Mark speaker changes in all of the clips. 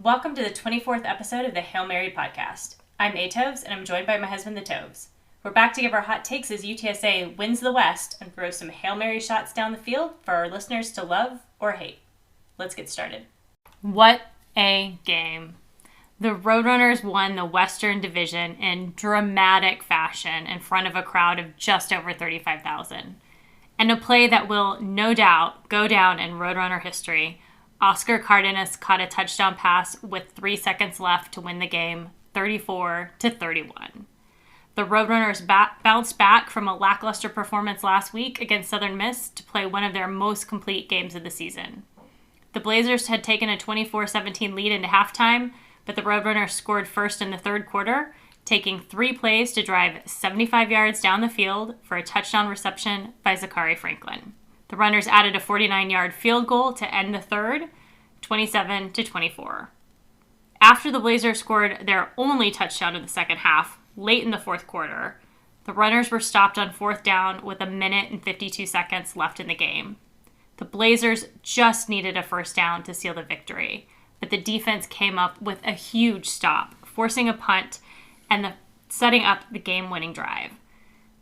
Speaker 1: Welcome to the 24th episode of the Hail Mary podcast. I'm AToves, and I'm joined by my husband, the Toves. We're back to give our hot takes as UTSA wins the West and throws some Hail Mary shots down the field for our listeners to love or hate. Let's get started. What a game. The Roadrunners won the Western Division in dramatic fashion in front of a crowd of just over 35,000. And a play that will no doubt go down in Roadrunner history. Oscar Cardenas caught a touchdown pass with 3 seconds left to win the game, 34-31. The Roadrunners bounced back from a lackluster performance last week against Southern Miss to play one of their most complete games of the season. The Blazers had taken a 24-17 lead into halftime, but the Roadrunners scored first in the third quarter, taking 3 plays to drive 75 yards down the field for a touchdown reception by Zachary Franklin. The Runners added a 49-yard field goal to end the third, 27-24. After the Blazers scored their only touchdown of the second half, late in the fourth quarter, the Runners were stopped on fourth down with 1 minute and 52 seconds left in the game. The Blazers just needed a first down to seal the victory, but the defense came up with a huge stop, forcing a punt and setting up the game-winning drive.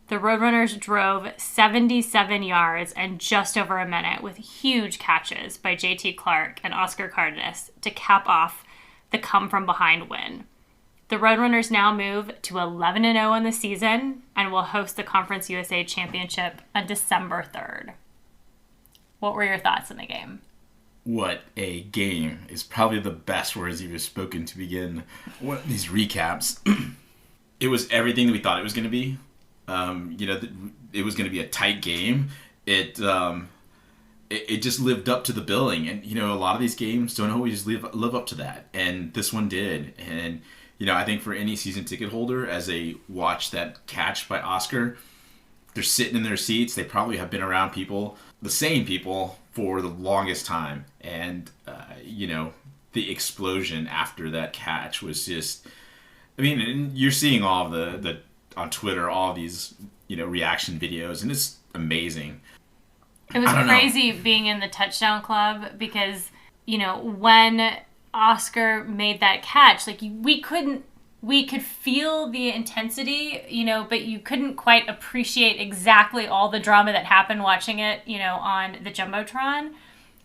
Speaker 1: The Roadrunners drove 77 yards and just over a minute with huge catches by J.T. Clark and Oscar Cardenas to cap off the come-from-behind win. The Roadrunners now move to 11-0 on the season and will host the Conference USA Championship on December 3rd. What were your thoughts on the game?
Speaker 2: What a game is probably the best words you've spoken to begin these recaps. It was everything that we thought it was going to be. It was going to be a tight game. It just lived up to the billing. And, a lot of these games don't always live up to that. And this one did. And, I think for any season ticket holder, as they watch that catch by Oscar, they're sitting in their seats. They probably have been around the same people, for the longest time. And, the explosion after that catch was just... and you're seeing all of the on Twitter, all these, reaction videos, and it's amazing.
Speaker 1: It was crazy being in the touchdown club because, when Oscar made that catch, we could feel the intensity, but you couldn't quite appreciate exactly all the drama that happened watching it, on the Jumbotron.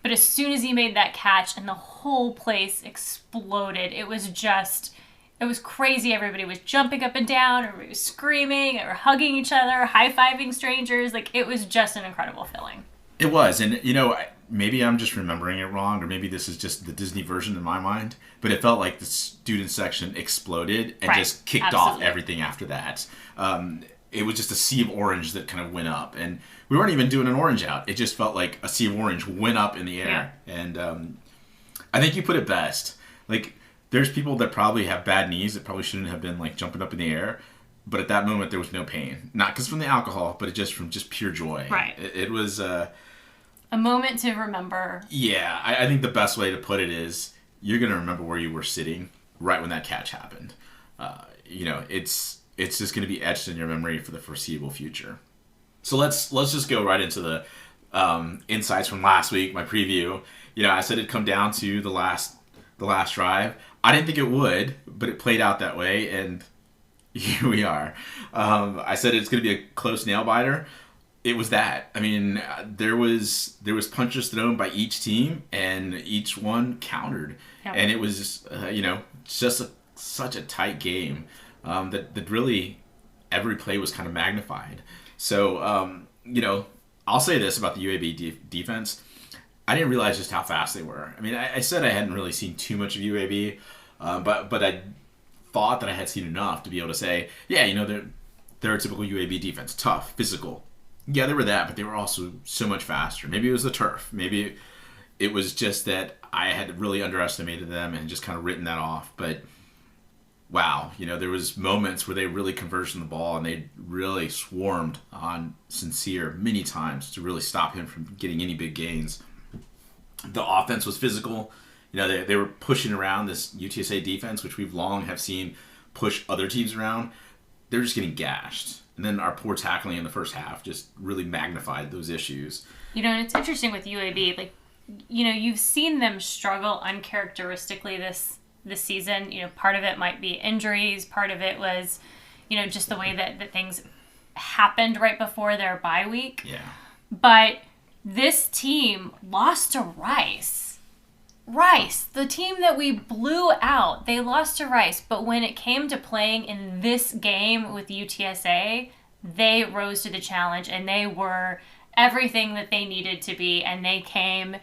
Speaker 1: But as soon as he made that catch and the whole place exploded, it was crazy. Everybody was jumping up and down, everybody was screaming, or hugging each other, high-fiving strangers. It was just an incredible feeling.
Speaker 2: It was, and maybe I'm just remembering it wrong, or maybe this is just the Disney version in my mind, but it felt like the student section exploded and just kicked off everything after that. It was just a sea of orange that kind of went up, and we weren't even doing an orange out. It just felt like a sea of orange went up in the air, and I think you put it best. There's people that probably have bad knees that probably shouldn't have been jumping up in the air, but at that moment there was no pain. Not because from the alcohol, but from pure joy.
Speaker 1: Right.
Speaker 2: It was a
Speaker 1: moment to remember.
Speaker 2: Yeah, I think the best way to put it is you're going to remember where you were sitting right when that catch happened. It's just going to be etched in your memory for the foreseeable future. So let's just go right into the insights from last week, my preview. I said it'd come down to the last drive. I didn't think it would, but it played out that way, and here we are. I said it's going to be a close nail-biter. It was that. There was punches thrown by each team, and each one countered. Yep. And it was, just such a tight game that really every play was kind of magnified. So, I'll say this about the UAB defense. I didn't realize just how fast they were. I said I hadn't really seen too much of UAB, but I thought that I had seen enough to be able to say, they're a typical UAB defense. Tough, physical. Yeah, they were that, but they were also so much faster. Maybe it was the turf. Maybe it was just that I had really underestimated them and just kind of written that off. But, wow, there was moments where they really converged on the ball and they really swarmed on Sincere many times to really stop him from getting any big gains. The offense was physical. They were pushing around this UTSA defense, which we've long have seen push other teams around. They're just getting gashed. And then our poor tackling in the first half just really magnified those issues.
Speaker 1: And it's interesting with UAB. You've seen them struggle uncharacteristically this season. Part of it might be injuries. Part of it was, just the way that things happened right before their bye week.
Speaker 2: Yeah.
Speaker 1: But this team lost to Rice. The team that we blew out, they lost to Rice. But when it came to playing in this game with UTSA, they rose to the challenge and they were everything that they needed to be. And they came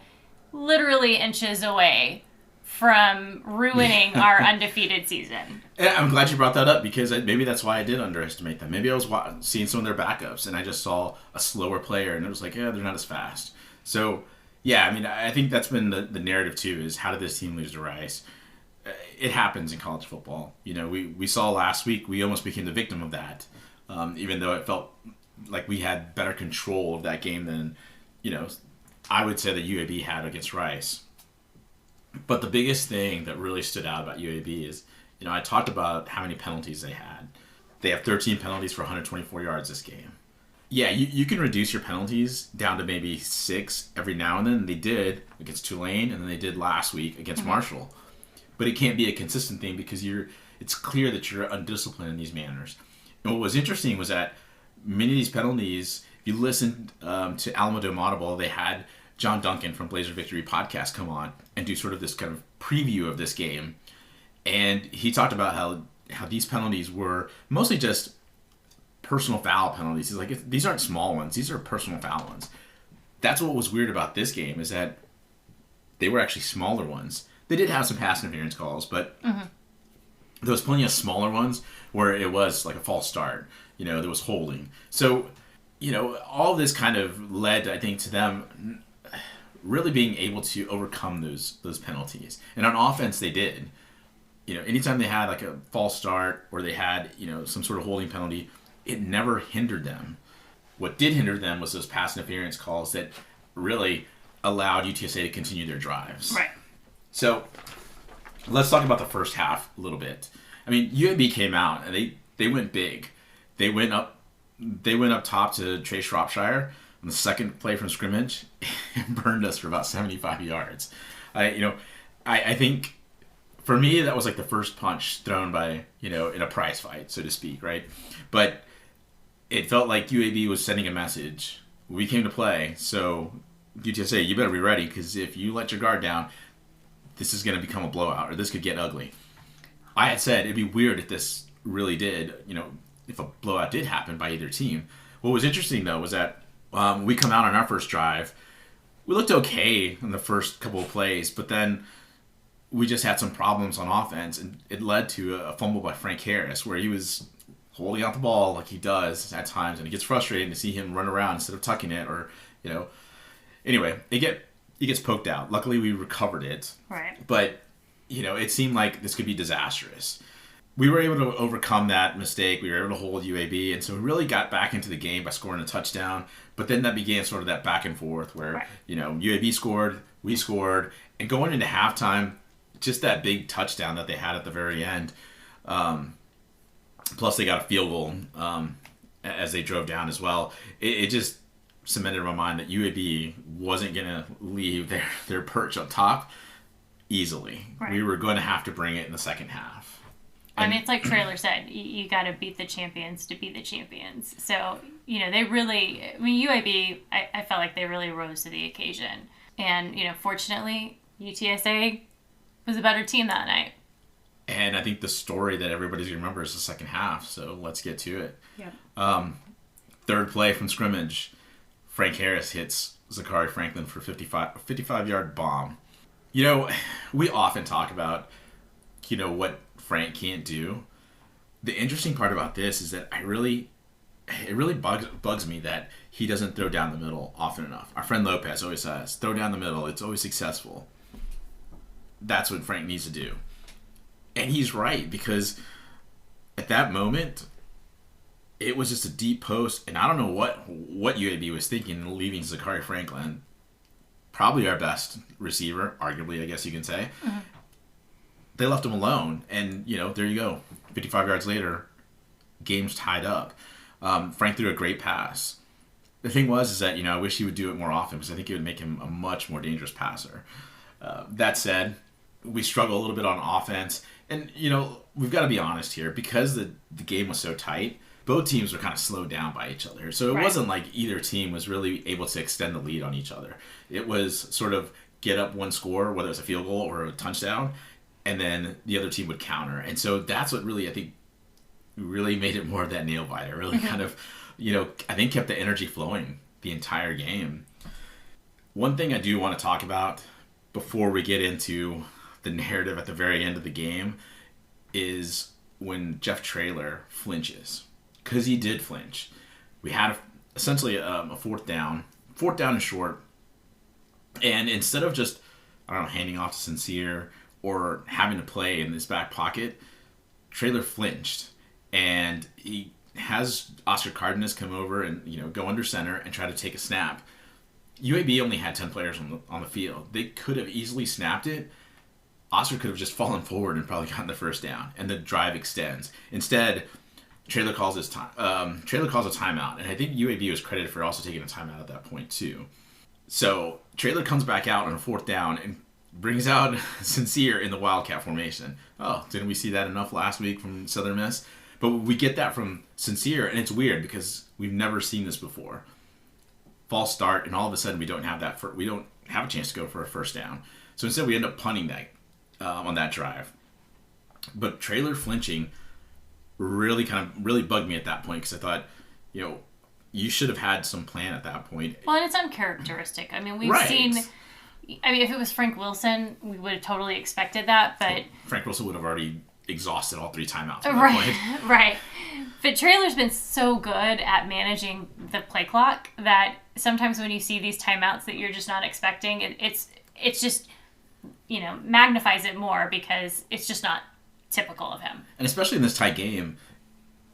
Speaker 1: literally inches away from ruining our undefeated season.
Speaker 2: Yeah, I'm glad you brought that up because maybe that's why I did underestimate them. Maybe I was seeing some of their backups and I just saw a slower player and it was like, yeah, they're not as fast. So, yeah, I mean, I think that's been the narrative too, is how did this team lose to Rice? It happens in college football. We saw last week, we almost became the victim of that, even though it felt like we had better control of that game than, I would say that UAB had against Rice. But the biggest thing that really stood out about UAB is, I talked about how many penalties they had. They have 13 penalties for 124 yards this game. Yeah, you can reduce your penalties down to maybe 6 every now and then. They did against Tulane, and then they did last week against Marshall. But it can't be a consistent thing because it's clear that you're undisciplined in these manners. And what was interesting was that many of these penalties, if you listened to Alamo Dome Audible, they had John Duncan from Blazer Victory podcast come on and do sort of this kind of preview of this game. And he talked about how these penalties were mostly just personal foul penalties. He's like, these aren't small ones. These are personal foul ones. That's what was weird about this game, is that they were actually smaller ones. They did have some pass interference calls, but there was plenty of smaller ones where it was like a false start. There was holding. So, all this kind of led, I think, to them really being able to overcome those penalties. And on offense, they did. Anytime they had like a false start or they had, some sort of holding penalty, it never hindered them. What did hinder them was those pass interference calls that really allowed UTSA to continue their drives.
Speaker 1: Right. So
Speaker 2: let's talk about the first half a little bit. I mean, UAB came out and they went big. They went up top to Trey Shropshire on the second play from scrimmage and burned us for about 75 yards. I think for me that was like the first punch thrown by, in a prize fight, so to speak, right? But it felt like UAB was sending a message. We came to play, so UTSA, you better be ready, because if you let your guard down, this is going to become a blowout, or this could get ugly. I had said it'd be weird if this really did, if a blowout did happen by either team. What was interesting, though, was that we come out on our first drive. We looked okay in the first couple of plays, but then we just had some problems on offense, and it led to a fumble by Frank Harris, where he was holding out the ball like he does at times, and it gets frustrating to see him run around instead of tucking it, or, Anyway, it gets poked out. Luckily, we recovered it.
Speaker 1: Right.
Speaker 2: But, it seemed like this could be disastrous. We were able to overcome that mistake. We were able to hold UAB, and so we really got back into the game by scoring a touchdown. But then that began sort of that back and forth where,
Speaker 1: right,
Speaker 2: UAB scored, we scored, and going into halftime, just that big touchdown that they had at the very end. Plus, they got a field goal as they drove down as well. It just cemented in my mind that UAB wasn't going to leave their perch up top easily. Right. We were going to have to bring it in the second half.
Speaker 1: I mean, it's like Trailer said, you got to beat the champions to be the champions. So, they really, UAB, I felt like they really rose to the occasion. And, fortunately, UTSA was a better team that night.
Speaker 2: And I think the story that everybody's going to remember is the second half. So let's get to it.
Speaker 1: Yeah.
Speaker 2: Third play from scrimmage, Frank Harris hits Zachary Franklin for 55-yard bomb. We often talk about, what Frank can't do. The interesting part about this is that it really bugs me that he doesn't throw down the middle often enough. Our friend Lopez always says, throw down the middle. It's always successful. That's what Frank needs to do. And he's right, because at that moment, it was just a deep post, and I don't know what UAB was thinking, leaving Zachary Franklin, probably our best receiver, arguably, I guess you can say. Mm-hmm. They left him alone, and, there you go. 55 yards later, game's tied up. Frank threw a great pass. The thing is that, I wish he would do it more often, because I think it would make him a much more dangerous passer. That said, we struggle a little bit on offense. And, we've got to be honest here. Because the game was so tight, both teams were kind of slowed down by each other. So it wasn't like either team was really able to extend the lead on each other. It was sort of get up one score, whether it's a field goal or a touchdown, and then the other team would counter. And so that's what really, I think, really made it more of that nail biter. Really kind of, I think kept the energy flowing the entire game. One thing I do want to talk about before we get into the narrative at the very end of the game is when Jeff Traylor flinches. Because he did flinch. We had essentially a fourth down and short. And instead of just, handing off to Sincere or having to play in this back pocket, Traylor flinched. And he has Oscar Cardenas come over and, go under center and try to take a snap. UAB only had 10 players on the field. They could have easily snapped it. Oscar could have just fallen forward and probably gotten the first down, and the drive extends. Instead, Traylor calls a timeout, and I think UAB was credited for also taking a timeout at that point too. So Traylor comes back out on a fourth down and brings out Sincere in the Wildcat formation. Oh, didn't we see that enough last week from Southern Miss? But we get that from Sincere, and it's weird because we've never seen this before. False start, and all of a sudden we don't have a chance to go for a first down. So instead we end up punting that on that drive. But Traylor flinching really bugged me at that point because I thought, you should have had some plan at that point.
Speaker 1: Well, and it's uncharacteristic. I mean, we've seen. If it was Frank Wilson, we would have totally expected that. But
Speaker 2: Frank Wilson would have already exhausted all 3 timeouts at that point.
Speaker 1: Right. But Traylor's been so good at managing the play clock that sometimes when you see these timeouts that you're just not expecting, it's just, magnifies it more because it's just not typical of him.
Speaker 2: And especially in this tight game,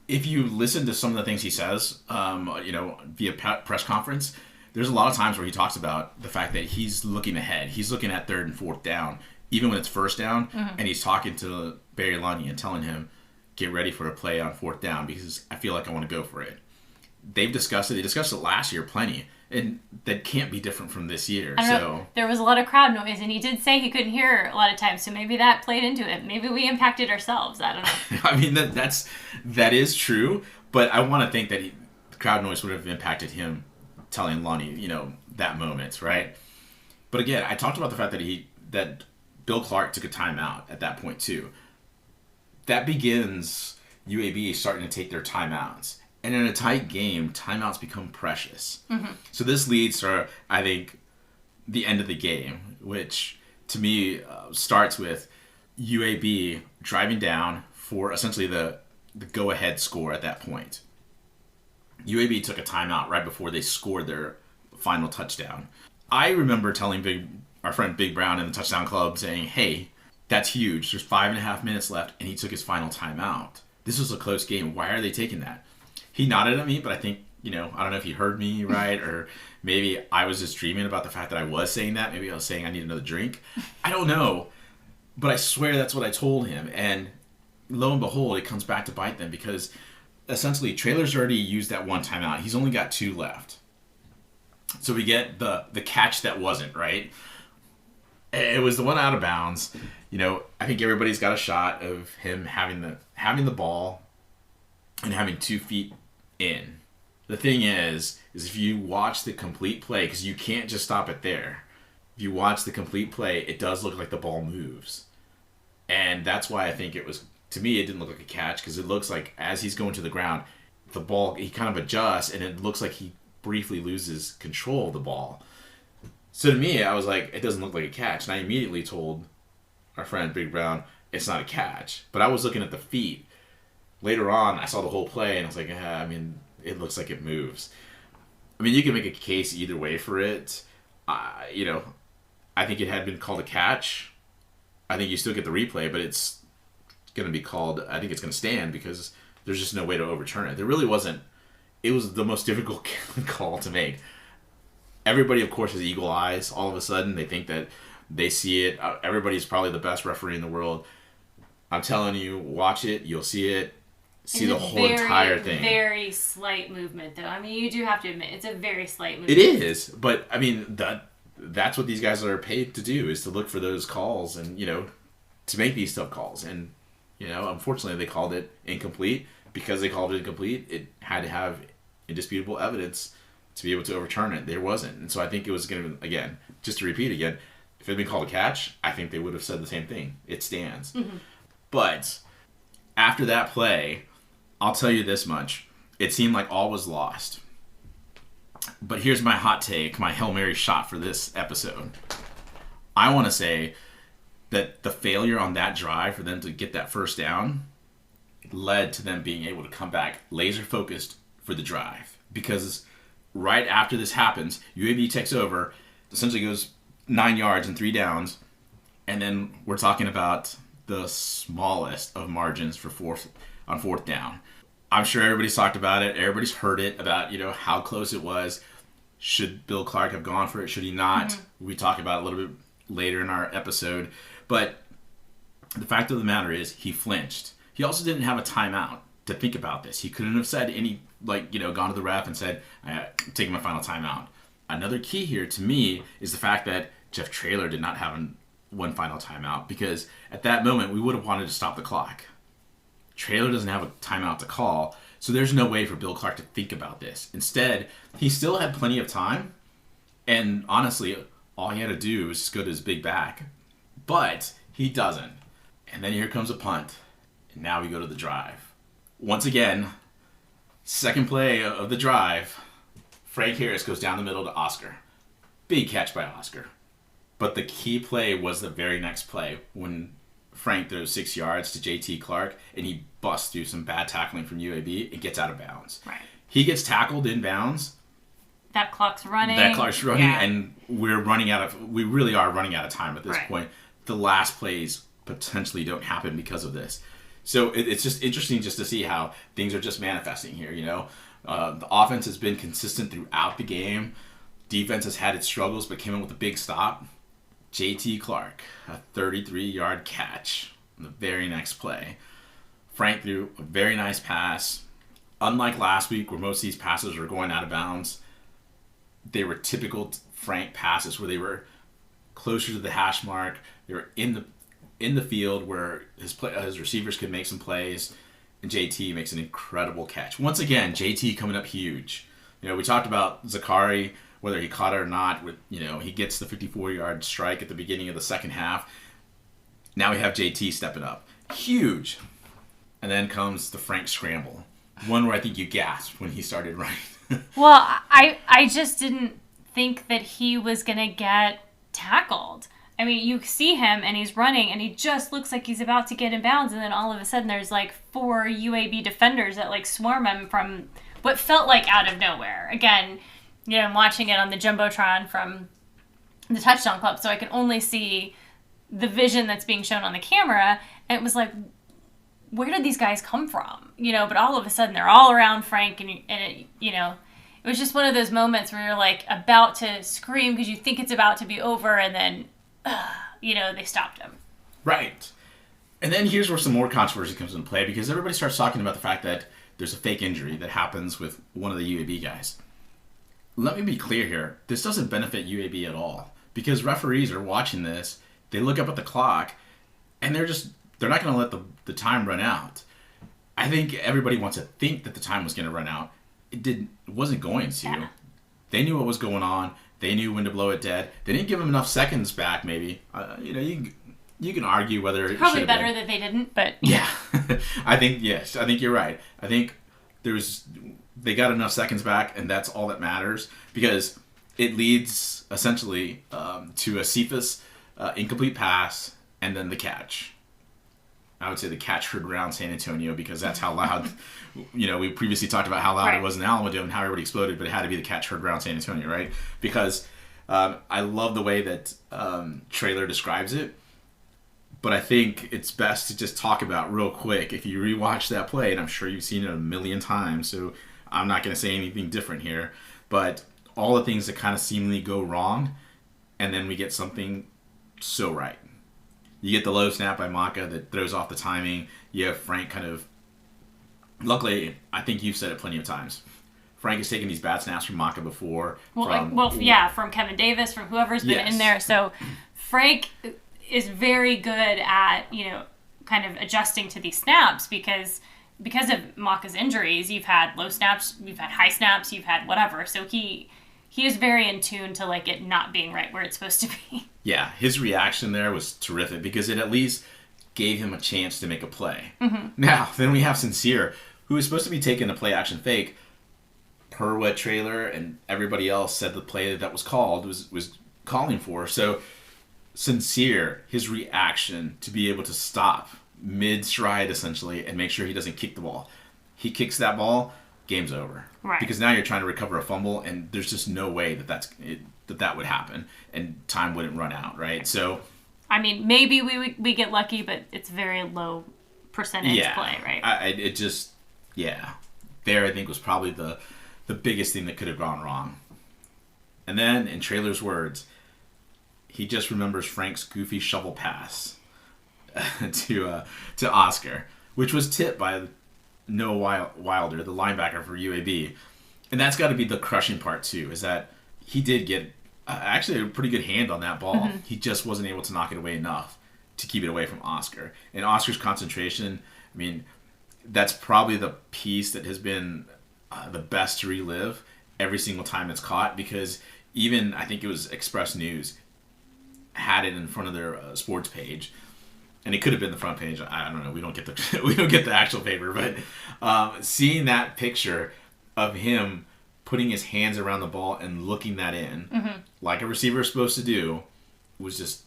Speaker 2: if you listen to some of the things he says, via press conference, there's a lot of times where he talks about the fact that he's looking ahead. He's looking at third and fourth down, even when it's first down, and he's talking to Barry Lundy and telling him, get ready for a play on fourth down because I feel like I want to go for it. They've discussed it. They discussed it last year plenty, and that can't be different from this year. So
Speaker 1: there was a lot of crowd noise, and he did say he couldn't hear a lot of times, so maybe that played into it. Maybe we impacted ourselves. I don't know.
Speaker 2: I mean, that is true, but I want to think that the crowd noise would have impacted him telling Lonnie, that moment, right? But again, I talked about the fact that Bill Clark took a timeout at that point too. That begins UAB starting to take their timeouts. And in a tight game, timeouts become precious. Mm-hmm. So this leads to, I think, the end of the game, which to me starts with UAB driving down for essentially the go-ahead score at that point. UAB took a timeout right before they scored their final touchdown. I remember telling our friend Big Brown in the touchdown club saying, hey, that's huge. There's 5.5 minutes left, and he took his final timeout. This was a close game. Why are they taking that? He nodded at me, but I think, I don't know if he heard me right, or maybe I was just dreaming about the fact that I was saying that. Maybe I was saying I need another drink. I don't know, but I swear that's what I told him. And lo and behold, it comes back to bite them because essentially Traylor's already used that one timeout. He's only got 2 left. So we get the catch that wasn't, right? It was the one out of bounds. I think everybody's got a shot of him having the ball and having 2 feet in. The thing is if you watch the complete play, because you can't just stop it there. If you watch the complete play, it does look like the ball moves. And that's why I think to me, it didn't look like a catch, because it looks like as he's going to the ground, the ball, he kind of adjusts, and it looks like he briefly loses control of the ball. So to me, I was like, it doesn't look like a catch. And I immediately told our friend Big Brown, it's not a catch. But I was looking at the feet. Later on, I saw the whole play, and I was like, it looks like it moves. I mean, you can make a case either way for it. I think it had been called a catch. I think you still get the replay, but it's going to be called, I think it's going to stand because there's just no way to overturn it. There really wasn't. It was the most difficult call to make. Everybody, of course, has eagle eyes. All of a sudden, they think that they see it. Everybody's probably the best referee in the world. I'm telling you, watch it. You'll see it. See the whole entire thing.
Speaker 1: Very slight movement, though. I mean, you do have to admit, it's a very slight movement.
Speaker 2: It is, but I mean, that's what these guys are paid to do, is to look for those calls and, to make these tough calls. And, unfortunately they called it incomplete. Because they called it incomplete, it had to have indisputable evidence to be able to overturn it. There wasn't. And so I think it was going to, again, just to repeat again, if it had been called a catch, I think they would have said the same thing. It stands. Mm-hmm. But after that play, I'll tell you this much. It seemed like all was lost. But here's my hot take, my Hail Mary shot for this episode. I want to say that the failure on that drive for them to get that first down led to them being able to come back laser focused for the drive. Because right after this happens, UAB takes over, essentially goes 9 yards and 3 downs, and then we're talking about the smallest of margins for fourth down. I'm sure everybody's talked about it. Everybody's heard it about, how close it was. Should Bill Clark have gone for it? Should he not? Mm-hmm. We talk about it a little bit later in our episode. But the fact of the matter is he flinched. He also didn't have a timeout to think about this. He couldn't have said gone to the ref and said, I'm taking my final timeout. Another key here to me is the fact that Jeff Traylor did not have one final timeout, because at that moment we would have wanted to stop the clock. Traylor doesn't have a timeout to call, so there's no way for Bill Clark to think about this. Instead, he still had plenty of time, and honestly, all he had to do was just go to his big back. But he doesn't. And then here comes a punt. And now we go to the drive. Once again, second play of the drive, Frank Harris goes down the middle to Oscar. Big catch by Oscar. But the key play was the very next play when Frank throws 6 yards to JT Clark and he busts through some bad tackling from UAB and gets out of bounds.
Speaker 1: Right.
Speaker 2: He gets tackled in bounds.
Speaker 1: That clock's running.
Speaker 2: Yeah. And we really are running out of time at this point. The last plays potentially don't happen because of this. So it's just interesting just to see how things are just manifesting here, The offense has been consistent throughout the game. Defense has had its struggles, but came in with a big stop. JT Clark, a 33-yard catch on the very next play. Frank threw a very nice pass. Unlike last week where most of these passes were going out of bounds, they were typical Frank passes where they were closer to the hash mark. They were in the field where his receivers could make some plays, and JT makes an incredible catch. Once again, JT coming up huge. We talked about Zakari, whether he caught it or not. He gets the 54-yard strike at the beginning of the second half. Now we have JT stepping up. Huge. And then comes the Frank scramble. One where I think you gasped when he started running.
Speaker 1: Well, I just didn't think that he was going to get tackled. I mean, you see him and he's running and he just looks like he's about to get in bounds, and then all of a sudden there's 4 UAB defenders that swarm him from what felt like out of nowhere. Again, I'm watching it on the Jumbotron from the Touchdown Club, so I can only see the vision that's being shown on the camera, and it was where did these guys come from? But all of a sudden they're all around Frank, and it was just one of those moments where you're about to scream because you think it's about to be over, and then they stopped him.
Speaker 2: Right. And then here's where some more controversy comes into play, because everybody starts talking about the fact that there's a fake injury that happens with one of the UAB guys. Let me be clear here. This doesn't benefit UAB at all, because referees are watching this. They look up at the clock, and they're not going to let the time run out. I think everybody wants to think that the time was going to run out. It wasn't going to. Yeah. They knew what was going on. They knew when to blow it dead. They didn't give him enough seconds back, maybe. You can argue whether it
Speaker 1: probably better that they didn't, but...
Speaker 2: Yeah. I think you're right. I think they got enough seconds back, and that's all that matters, because it leads, essentially, to a Cephas incomplete pass, and then the catch. I would say the catch heard around San Antonio, because that's how loud, we previously talked about how loud it was in Alamodome and how everybody exploded, but it had to be the catch heard around San Antonio, right? Because I love the way that Traylor describes it, but I think it's best to just talk about real quick. If you rewatch that play, and I'm sure you've seen it a million times, so I'm not going to say anything different here, but all the things that kind of seemingly go wrong, and then we get something so right. You get the low snap by Maka that throws off the timing. You have Frank kind of... Luckily, I think you've said it plenty of times. Frank has taken these bad snaps from Maka before.
Speaker 1: From Kevin Davis, from whoever's been in there. So Frank, is very good at, kind of adjusting to these snaps because of Maka's injuries. You've had low snaps, you've had high snaps, you've had whatever. So he is very in tune to like it not being right where it's supposed to be.
Speaker 2: Yeah, his reaction there was terrific because it at least gave him a chance to make a play. Mm-hmm. Now, then we have Sincere, who is supposed to be taking a play action fake per what Trailer and everybody else said the play that was called was calling for. So Sincere, his reaction to be able to stop mid-stride essentially and make sure he doesn't kick the ball. He kicks that ball, game's over.
Speaker 1: Right.
Speaker 2: Because now you're trying to recover a fumble and there's just no way that would happen and time wouldn't run out, right? So
Speaker 1: I mean, maybe we get lucky, but it's very low percentage play, right?
Speaker 2: There I think was probably the biggest thing that could have gone wrong. And then, in Trailer's words, he just remembers Frank's goofy shovel pass to Oscar, which was tipped by Noah Wilder, the linebacker for UAB. And that's got to be the crushing part, too, is that he did get actually a pretty good hand on that ball. Mm-hmm. He just wasn't able to knock it away enough to keep it away from Oscar. And Oscar's concentration, I mean, that's probably the piece that has been the best to relive every single time it's caught, because even, I think it was Express News, had it in front of their sports page. And it could have been the front page. I don't know. We don't get the actual paper, but seeing that picture of him putting his hands around the ball and looking that in, mm-hmm. like a receiver is supposed to do, was just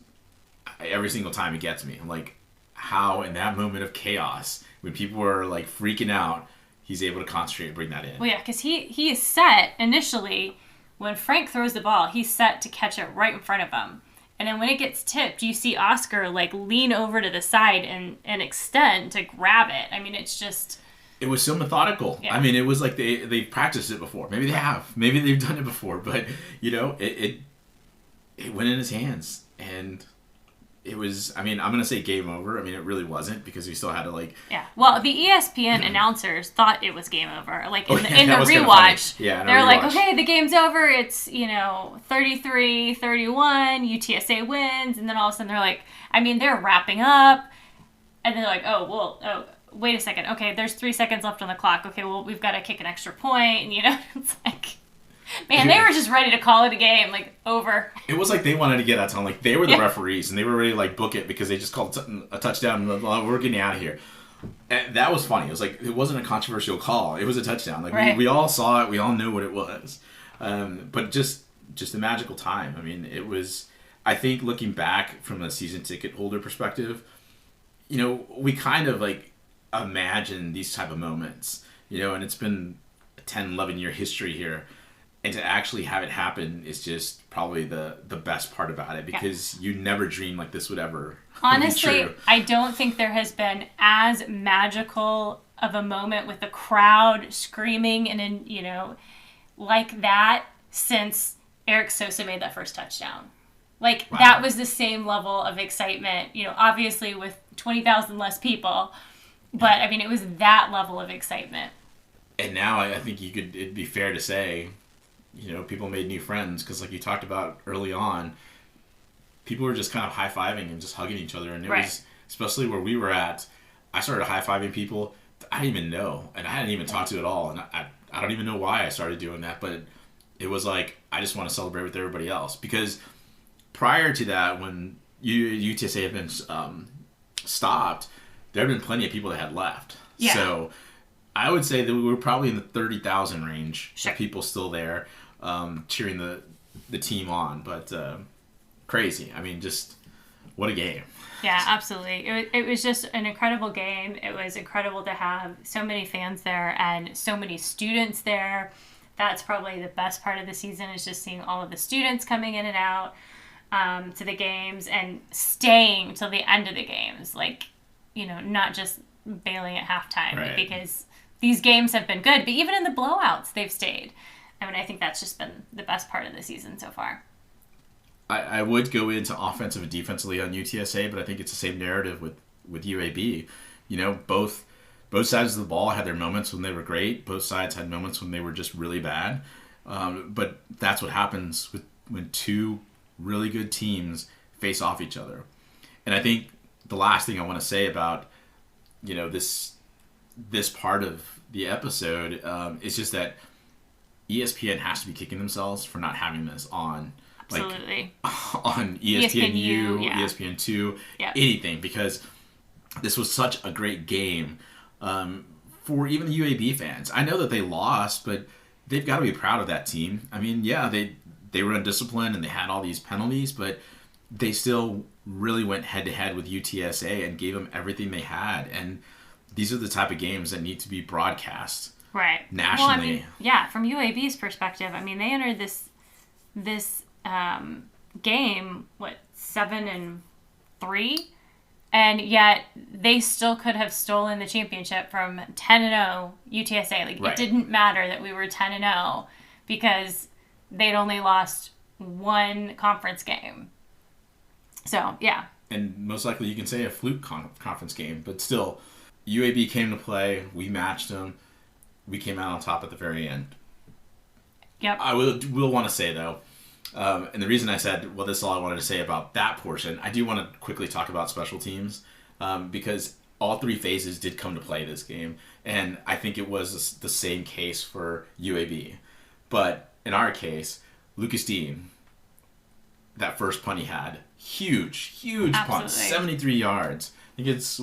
Speaker 2: every single time it gets me. I'm like, how in that moment of chaos, when people were like freaking out, he's able to concentrate and bring that in.
Speaker 1: Well, yeah, because he is set initially when Frank throws the ball. He's set to catch it right in front of him. And then when it gets tipped, you see Oscar like lean over to the side and extend to grab it. I mean, it's just...
Speaker 2: It was so methodical. Yeah. I mean, it was like they've practiced it before. Maybe they have. Maybe they've done it before. But, it went in his hands. And it was, I mean, I'm going to say game over. I mean, it really wasn't, because he still had to like...
Speaker 1: Yeah. Well, the ESPN announcers thought it was game over. Like in the rewatch, they're like, okay, the game's over. It's, 33-31, UTSA wins. And then all of a sudden they're like, I mean, they're wrapping up. And they're like, wait a second. Okay, there's 3 seconds left on the clock. Okay, well, we've got to kick an extra point. And, it's like... Man, they were just ready to call it a game, like, over.
Speaker 2: It was like they wanted to get out of town. Like, they were the referees, and they were ready to, like, book it because they just called a touchdown, and we're getting out of here. And that was funny. It was like, it wasn't a controversial call. It was a touchdown. Like, right. we all saw it. We all knew what it was. But just a magical time. I mean, it was, I think, looking back from a season ticket holder perspective, we kind of, like, imagine these type of moments, and it's been a 10, 11-year history here. And to actually have it happen is just probably the best part about it, because you never dreamed like this would ever
Speaker 1: Honestly,
Speaker 2: be true.
Speaker 1: I don't think there has been as magical of a moment with the crowd screaming and like that since Eric Sosa made that first touchdown. Like, wow. That was the same level of excitement, obviously with 20,000 less people. But, I mean, it was that level of excitement.
Speaker 2: And now I think it'd be fair to say... people made new friends, because like you talked about early on, people were just kind of high-fiving and just hugging each other. And it was, especially where we were at, I started high-fiving people I didn't even know, and I hadn't even talked to at all. And I don't even know why I started doing that, but it was like, I just want to celebrate with everybody else. Because prior to that, when UTSA had been stopped, there had been plenty of people that had left. Yeah. So I would say that we were probably in the 30,000 range of people still there. Cheering the team on, but crazy. I mean, just what a game.
Speaker 1: Yeah, absolutely. It was just an incredible game. It was incredible to have so many fans there and so many students there. That's probably the best part of the season, is just seeing all of the students coming in and out to the games and staying till the end of the games. Like, not just bailing at halftime, right. Because these games have been good, but even in the blowouts, they've stayed. I mean, I think that's just been the best part of the season so far.
Speaker 2: I would go into offensive and defensively on UTSA, but I think it's the same narrative with UAB. Both sides of the ball had their moments when they were great. Both sides had moments when they were just really bad. But that's what happens when two really good teams face off each other. And I think the last thing I want to say about, this part of the episode is just that ESPN has to be kicking themselves for not having this on,
Speaker 1: Absolutely.
Speaker 2: on ESPNU,
Speaker 1: yeah.
Speaker 2: ESPN2,
Speaker 1: Yep.
Speaker 2: anything, because this was such a great game for even the UAB fans. I know that they lost, but they've got to be proud of that team. I mean, yeah, they were undisciplined and they had all these penalties, but they still really went head-to-head with UTSA and gave them everything they had. And these are the type of games that need to be broadcast nationally.
Speaker 1: Well, I mean, yeah, from UAB's perspective, I mean, they entered this game, 7-3, and yet they still could have stolen the championship from 10-0 UTSA. Like, It didn't matter that we were 10-0 because they'd only lost one conference game. So, yeah.
Speaker 2: And most likely you can say a fluke conference game, but still, UAB came to play. We matched them. We came out on top at the very end.
Speaker 1: Yep.
Speaker 2: I will want to say, though, and the reason I said, well, this is all I wanted to say about that portion, I do want to quickly talk about special teams because all three phases did come to play this game, and I think it was the same case for UAB. But in our case, Lucas Dean, that first punt he had, huge punt, 73 yards. I think it's,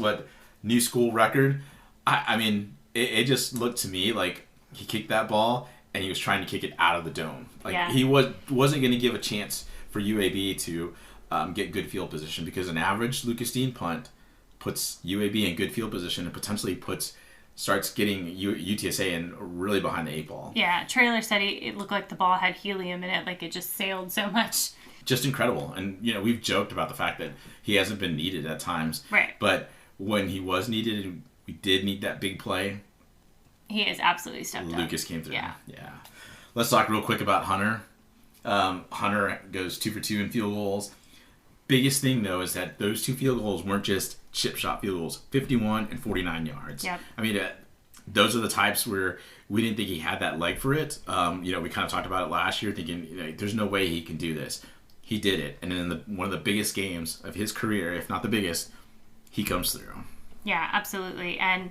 Speaker 2: new school record. I mean, it just looked to me like he kicked that ball and he was trying to kick it out of the dome. He wasn't going to give a chance for UAB to get good field position, because an average Lucas Dean punt puts UAB in good field position and potentially starts getting UTSA in really behind the 8 ball.
Speaker 1: Yeah, Trailer said it looked like the ball had helium in it, like it just sailed so much.
Speaker 2: Just incredible. And, we've joked about the fact that he hasn't been needed at times.
Speaker 1: Right.
Speaker 2: But when he was needed, we did need that big play.
Speaker 1: He has absolutely stepped up.
Speaker 2: Lucas came through.
Speaker 1: Yeah.
Speaker 2: Let's talk real quick about Hunter. Hunter goes 2 for 2 in field goals. Biggest thing, though, is that those 2 field goals weren't just chip shot field goals. 51 and 49 yards.
Speaker 1: Yep.
Speaker 2: I mean, those are the types where we didn't think he had that leg for it. We kind of talked about it last year, thinking, there's no way he can do this. He did it. And in one of the biggest games of his career, if not the biggest, he comes through.
Speaker 1: Yeah, absolutely. And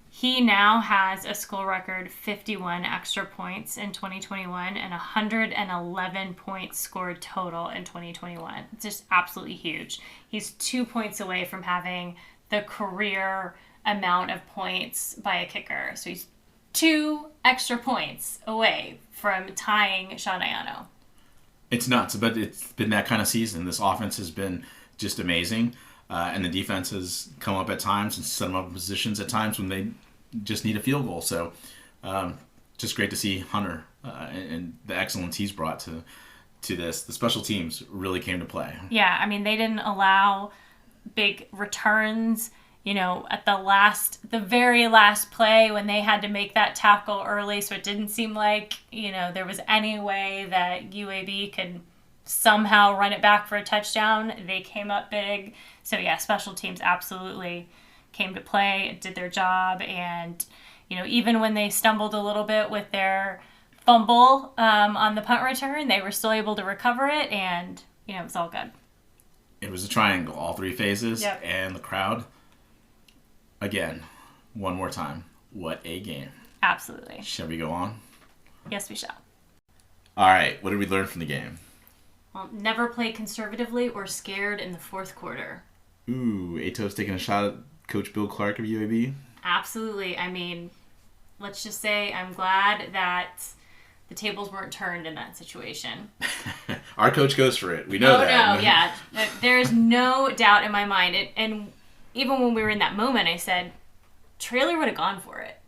Speaker 1: he now has a school record 51 extra points in 2021 and 111 points scored total in 2021. It's just absolutely huge. He's 2 points away from having the career amount of points by a kicker. So he's 2 extra points away from tying Sean Ayano.
Speaker 2: It's nuts, but it's been that kind of season. This offense has been just amazing, and the defense has come up at times and set them up in positions at times when they just need a field goal. So just great to see Hunter and the excellence he's brought to this. The special teams really came to play.
Speaker 1: Yeah, I mean, they didn't allow big returns. At the very last play when they had to make that tackle early, so it didn't seem like, there was any way that UAB could somehow run it back for a touchdown. They came up big. So, yeah, special teams absolutely came to play, did their job, and, even when they stumbled a little bit with their fumble on the punt return, they were still able to recover it, and, it was all good.
Speaker 2: It was a triangle, all 3 phases,
Speaker 1: yep.
Speaker 2: And the crowd. Again, one more time. What a game.
Speaker 1: Absolutely.
Speaker 2: Shall we go on?
Speaker 1: Yes, we shall.
Speaker 2: All right. What did we learn from the game?
Speaker 1: Well, never play conservatively or scared in the fourth quarter.
Speaker 2: Ooh, AToves taking a shot at Coach Bill Clark of UAB?
Speaker 1: Absolutely. I mean, let's just say I'm glad that the tables weren't turned in that situation.
Speaker 2: Our coach goes for it. We know that.
Speaker 1: No, yeah. There's no doubt in my mind. And even when we were in that moment, I said, Trailer would have gone for it.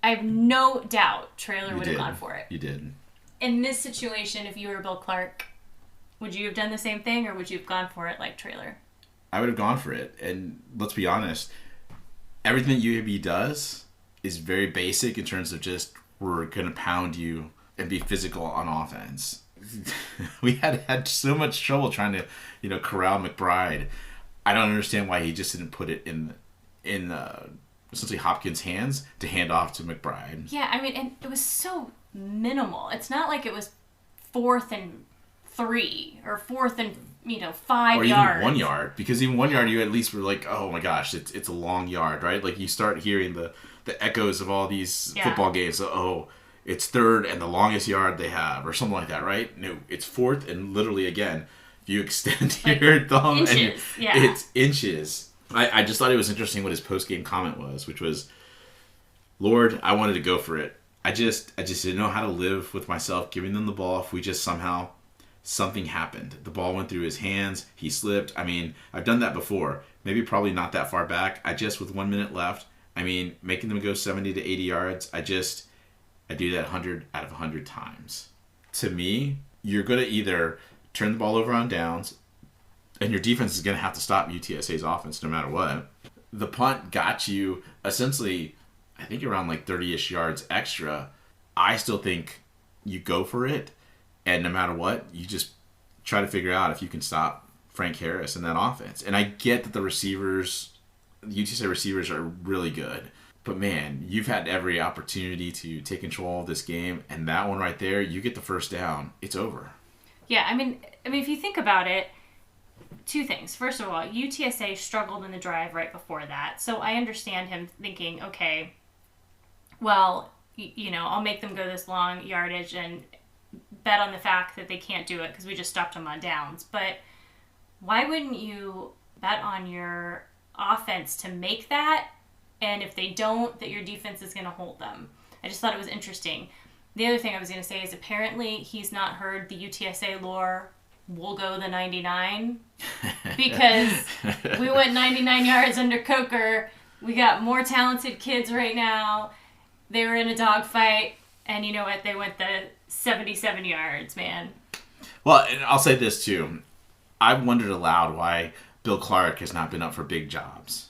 Speaker 1: I have no doubt Trailer would have gone for it.
Speaker 2: You did.
Speaker 1: In this situation, if you were Bill Clark, would you have done the same thing, or would you have gone for it like Trailer?
Speaker 2: I would have gone for it. And let's be honest, everything that UAB does is very basic in terms of just, we're going to pound you and be physical on offense. We had so much trouble trying to, corral McBride. I don't understand why he just didn't put it in essentially Hopkins' hands to hand off to McBride.
Speaker 1: Yeah, I mean, and it was so minimal. It's not like it was 4th and 3 or 4th and 5
Speaker 2: or
Speaker 1: yards.
Speaker 2: even 1 yard, because even 1 yard you at least were like, oh my gosh, it's a long yard, right? Like you start hearing the echoes of all these football games. So, oh, it's 3rd and the longest yard they have, or something like that, right? No, it's 4th and literally again, if you extend like your thumb
Speaker 1: inches.
Speaker 2: and it's inches. I just thought it was interesting what his post game comment was, which was, Lord, I wanted to go for it. I just didn't know how to live with myself giving them the ball if we just somehow something happened. The ball went through his hands. He slipped. I mean, I've done that before. Maybe probably not that far back. With 1 minute left, making them go 70 to 80 yards, I do that 100 out of 100 times. To me, you're going to either turn the ball over on downs, and your defense is going to have to stop UTSA's offense no matter what. The punt got you essentially, I think, around like 30-ish yards extra. I still think you go for it, and no matter what, you just try to figure out if you can stop Frank Harris in that offense. And I get that the UTSA receivers are really good. But man, you've had every opportunity to take control of this game, and that one right there, you get the first down, it's over.
Speaker 1: Yeah, if you think about it, 2 things. First of all, UTSA struggled in the drive right before that. So I understand him thinking, okay, well, I'll make them go this long yardage and bet on the fact that they can't do it because we just stopped them on downs. But why wouldn't you bet on your offense to make that? And if they don't, that your defense is going to hold them. I just thought it was interesting. The other thing I was going to say is apparently he's not heard the UTSA lore, we'll go the 99, because we went 99 yards under Coker. We got more talented kids right now. They were in a dogfight, and you know what? They went the 77 yards, man.
Speaker 2: Well, and I'll say this too. I've wondered aloud why Bill Clark has not been up for big jobs.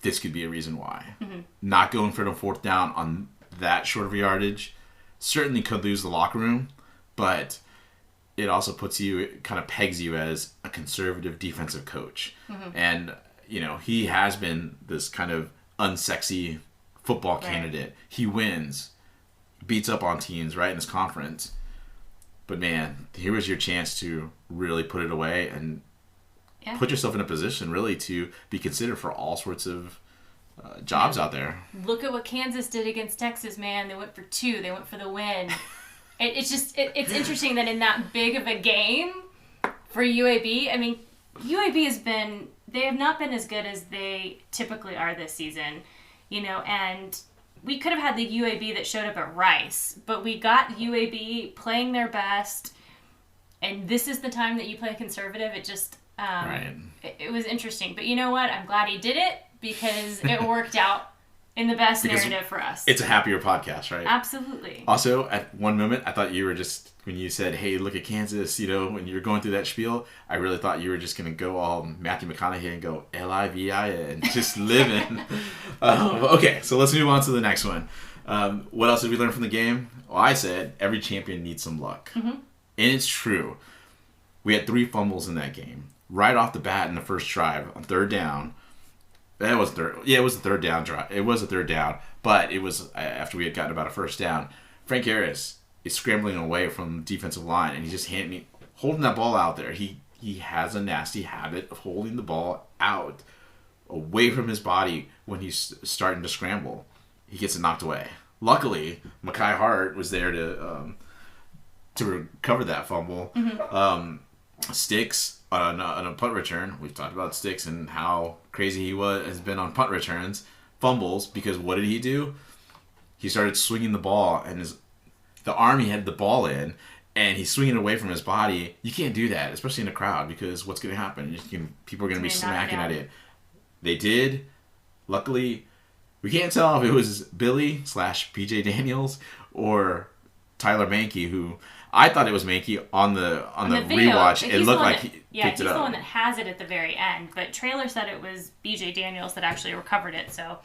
Speaker 2: This could be a reason why. Mm-hmm. Not going for the 4th down on that short of a yardage certainly could lose the locker room, but it also kind of pegs you as a conservative defensive coach. Mm-hmm. And, he has been this kind of unsexy football candidate. Right. He wins, beats up on teams, right, in his conference. But man, here was your chance to really put it away and put yourself in a position really to be considered for all sorts of jobs out there.
Speaker 1: Look at what Kansas did against Texas, man. They went for 2. They went for the win. It's interesting that in that big of a game for UAB, UAB they have not been as good as they typically are this season, and we could have had the UAB that showed up at Rice, but we got UAB playing their best, and this is the time that you play conservative. It just...
Speaker 2: right.
Speaker 1: It was interesting. But you know what? I'm glad he did it because it worked out in the best narrative for us.
Speaker 2: It's a happier podcast, right?
Speaker 1: Absolutely.
Speaker 2: Also, at one moment, I thought you were just, when you said, hey, look at Kansas, when you were going through that spiel, I really thought you were just going to go all Matthew McConaughey and go L-I-V-I and just live in. Okay, so let's move on to the next one. What else did we learn from the game? Well, I said every champion needs some luck. Mm-hmm. And it's true. We had 3 fumbles in that game. Right off the bat in the first drive on 3rd down. That was third. Yeah, it was the 3rd down drive. It was a 3rd down, but it was after we had gotten about a 1st down. Frank Harris is scrambling away from the defensive line, and he's just holding that ball out there. He has a nasty habit of holding the ball out away from his body when he's starting to scramble. He gets it knocked away. Luckily, Mekhi Hart was there to recover that fumble. Mm-hmm. Sticks on a punt return. We've talked about Sticks and how crazy has been on punt returns, fumbles, because what did he do? He started swinging the ball, and the arm he had the ball in, and he's swinging it away from his body. You can't do that, especially in a crowd, because what's going to happen? People are going to be smacking at it. They did. Luckily, we can't tell if it was Billy / PJ Daniels or Tyler Mankey, who I thought it was Mankey on the rewatch. It looked like he picked it up.
Speaker 1: He's the one that has it at the very end. But Traylor said it was BJ Daniels that actually recovered it. So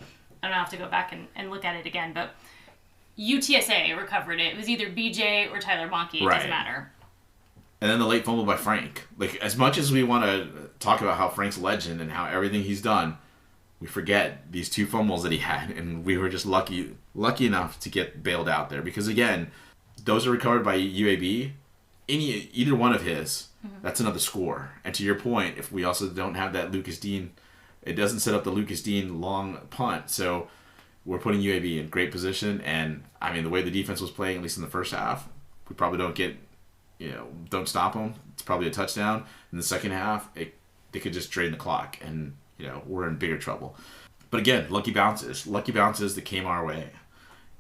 Speaker 1: I don't have to go back and look at it again. But UTSA recovered it. It was either BJ or Tyler Mankey. It doesn't matter.
Speaker 2: And then the late fumble by Frank. Like, as much as we want to talk about how Frank's legend and how everything he's done, we forget these 2 fumbles that he had. And we were just lucky enough to get bailed out there. Because, again, those are recovered by UAB either one of his, that's another score. And to your point, if we also don't have that Lucas Dean, it doesn't set up the Lucas Dean long punt. So we're putting UAB in great position. And, I mean, the way the defense was playing, at least in the first half, we probably don't stop them. It's probably a touchdown. In the second half, they could just drain the clock, and, we're in bigger trouble. But again, lucky bounces that came our way.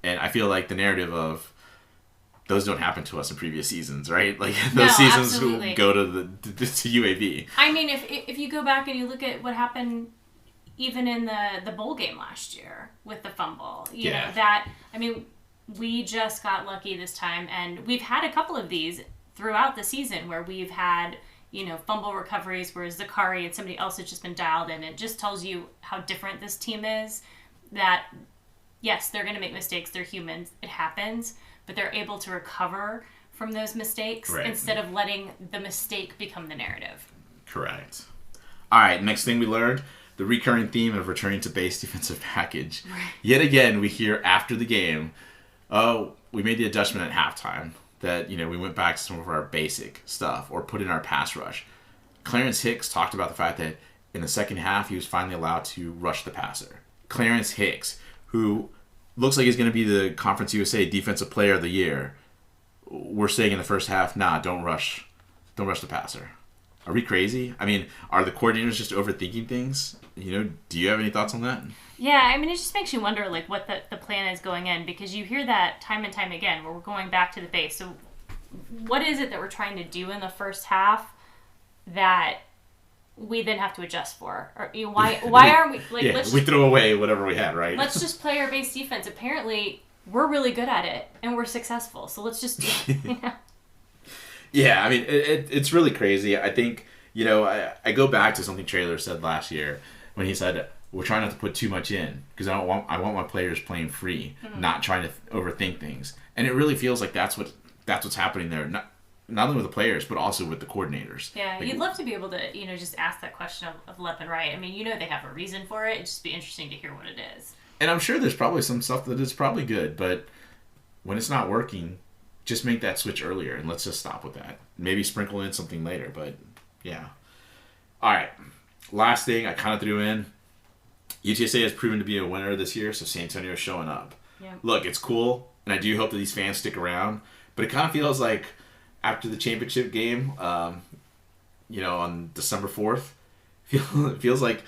Speaker 2: And I feel like the narrative of those don't happen to us in previous seasons, right? Like those seasons
Speaker 1: absolutely.
Speaker 2: go to UAB.
Speaker 1: I mean, if you go back and you look at what happened even in the bowl game last year with the fumble, you know, that, I mean, we just got lucky this time, and we've had a couple of these throughout the season where we've had, fumble recoveries where Zakari and somebody else has just been dialed in. It just tells you how different this team is, that yes, they're going to make mistakes. They're humans. It happens. But they're able to recover from those mistakes instead of letting the mistake become the narrative.
Speaker 2: Correct. All right, next thing we learned, the recurring theme of returning to base defensive package. Right. Yet again, we hear after the game, oh, we made the adjustment at halftime that, we went back to some of our basic stuff or put in our pass rush. Clarence Hicks talked about the fact that in the second half, he was finally allowed to rush the passer. Clarence Hicks, who looks like he's going to be the Conference USA Defensive Player of the Year. We're saying in the first half, don't rush the passer. Are we crazy? I mean, are the coordinators just overthinking things? Do you have any thoughts on that?
Speaker 1: Yeah, I mean, it just makes you wonder, like, what the plan is going in, because you hear that time and time again where we're going back to the base. So what is it that we're trying to do in the first half that we then have to adjust for? Or why aren't we, like,
Speaker 2: we throw away whatever we had, right?
Speaker 1: Let's just play our base defense. Apparently, we're really good at it, and we're successful. So let's just do it,
Speaker 2: Yeah, I mean, it's really crazy. I think, I go back to something Traylor said last year when he said, we're trying not to put too much in because I want my players playing free, not trying to overthink things. And it really feels like that's what's happening there. Not only with the players, but also with the coordinators.
Speaker 1: Yeah,
Speaker 2: like,
Speaker 1: you'd love to be able to, just ask that question of left and right. I mean, they have a reason for it. It'd just be interesting to hear what it is.
Speaker 2: And I'm sure there's probably some stuff that is probably good, but when it's not working, just make that switch earlier and let's just stop with that. Maybe sprinkle in something later, but yeah. All right, last thing I kind of threw in. UTSA has proven to be a winner this year, so San Antonio is showing up. Yeah. Look, it's cool, and I do hope that these fans stick around, but it kind of feels like after the championship game, on December 4th, it feels like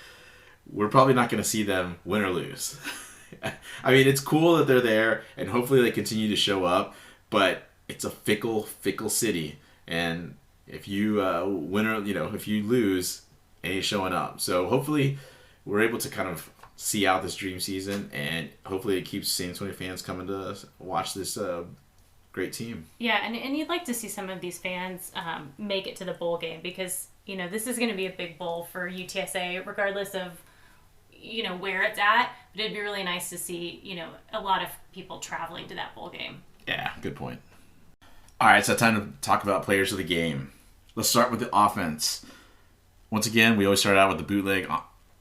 Speaker 2: we're probably not going to see them win or lose. I mean, it's cool that they're there, and hopefully they continue to show up, but it's a fickle city, and if you win or, if you lose, it ain't showing up. So hopefully we're able to kind of see out this dream season, and hopefully it keeps San Antonio fans coming to watch this great team.
Speaker 1: Yeah, and you'd like to see some of these fans make it to the bowl game because, this is going to be a big bowl for UTSA regardless of, where it's at. But it'd be really nice to see, a lot of people traveling to that bowl game.
Speaker 2: Yeah, good point. All right, so time to talk about players of the game. Let's start with the offense. Once again, we always start out with the bootleg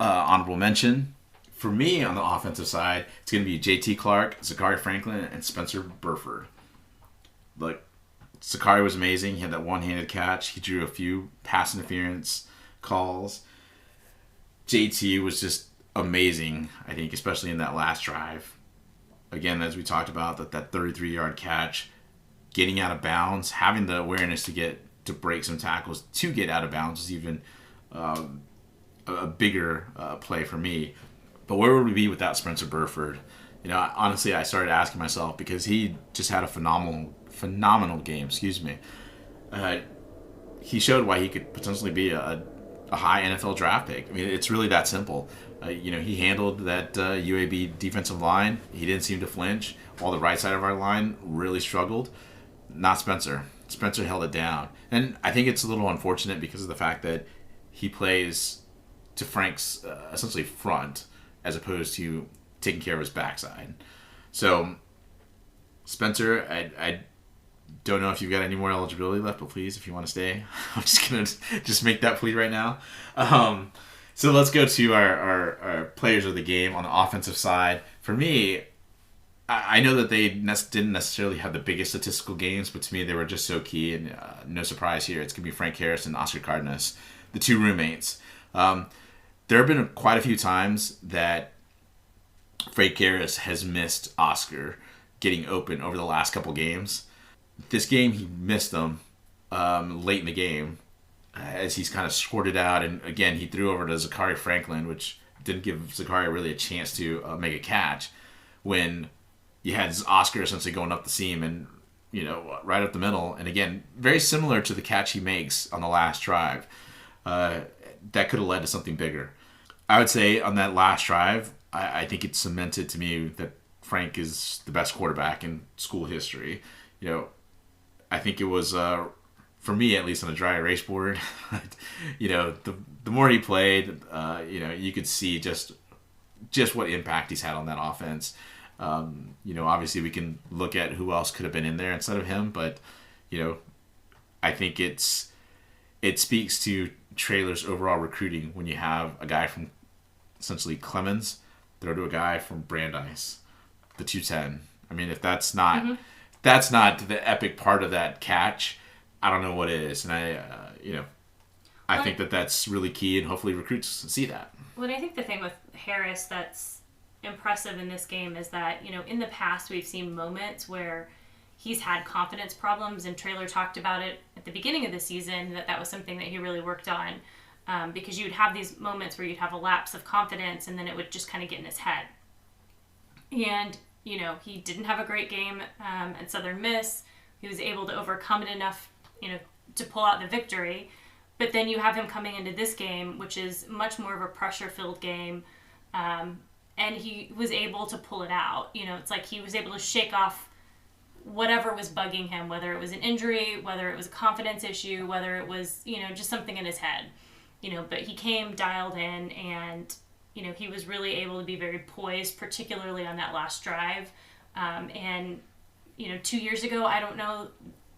Speaker 2: honorable mention. For me, on the offensive side, it's going to be J.T. Clark, Zakari Franklin, and Spencer Burford. Like, Zakari was amazing. He had that one-handed catch. He drew a few pass interference calls. J.T. was just amazing, I think, especially in that last drive. Again, as we talked about, that 33-yard catch, getting out of bounds, having the awareness to break some tackles, to get out of bounds was even a bigger play for me. But where would we be without Spencer Burford? Honestly, I started asking myself because he just had a phenomenal game. He showed why he could potentially be a high NFL draft pick. I mean, it's really that simple. He handled that UAB defensive line. He didn't seem to flinch, while the right side of our line really struggled. Not Spencer. Spencer held it down. And I think it's a little unfortunate because of the fact that he plays to Frank's essentially front as opposed to taking care of his backside. So, Spencer, I don't know if you've got any more eligibility left, but please, if you want to stay, I'm just going to make that plea right now. So let's go to our players of the game on the offensive side. For me, I know that they didn't necessarily have the biggest statistical games, but to me they were just so key. And no surprise here, it's going to be Frank Harris and Oscar Cardenas, the two roommates. There have been quite a few times that Frank Harris has missed Oscar getting open over the last couple games. This game, he missed them late in the game as he's kind of squirted out. And again, he threw over to Zachary Franklin, which didn't give Zachary really a chance to make a catch when you had Oscar essentially going up the seam and, right up the middle. And again, very similar to the catch he makes on the last drive. That could have led to something bigger. I would say on that last drive, I think it cemented to me that Frank is the best quarterback in school history. I think it was, for me at least on a dry erase board, the more he played, you could see just what impact he's had on that offense. Obviously we can look at who else could have been in there instead of him, but, I think it speaks to Traylor's overall recruiting when you have a guy from essentially Clemens throw to a guy from Brandeis, the 210. I mean, if that's not the epic part of that catch, I don't know what is. And I think that's really key, and hopefully recruits see that.
Speaker 1: Well, I think the thing with Harris that's impressive in this game is that, in the past we've seen moments where he's had confidence problems, and Traylor talked about it at the beginning of the season, that was something that he really worked on, because you would have these moments where you'd have a lapse of confidence, and then it would just kind of get in his head. And, he didn't have a great game at Southern Miss. He was able to overcome it enough, to pull out the victory. But then you have him coming into this game, which is much more of a pressure-filled game, and he was able to pull it out. It's like he was able to shake off whatever was bugging him, whether it was an injury, whether it was a confidence issue, whether it was, just something in his head. But he came dialed in, and, he was really able to be very poised, particularly on that last drive. And, 2 years ago, I don't know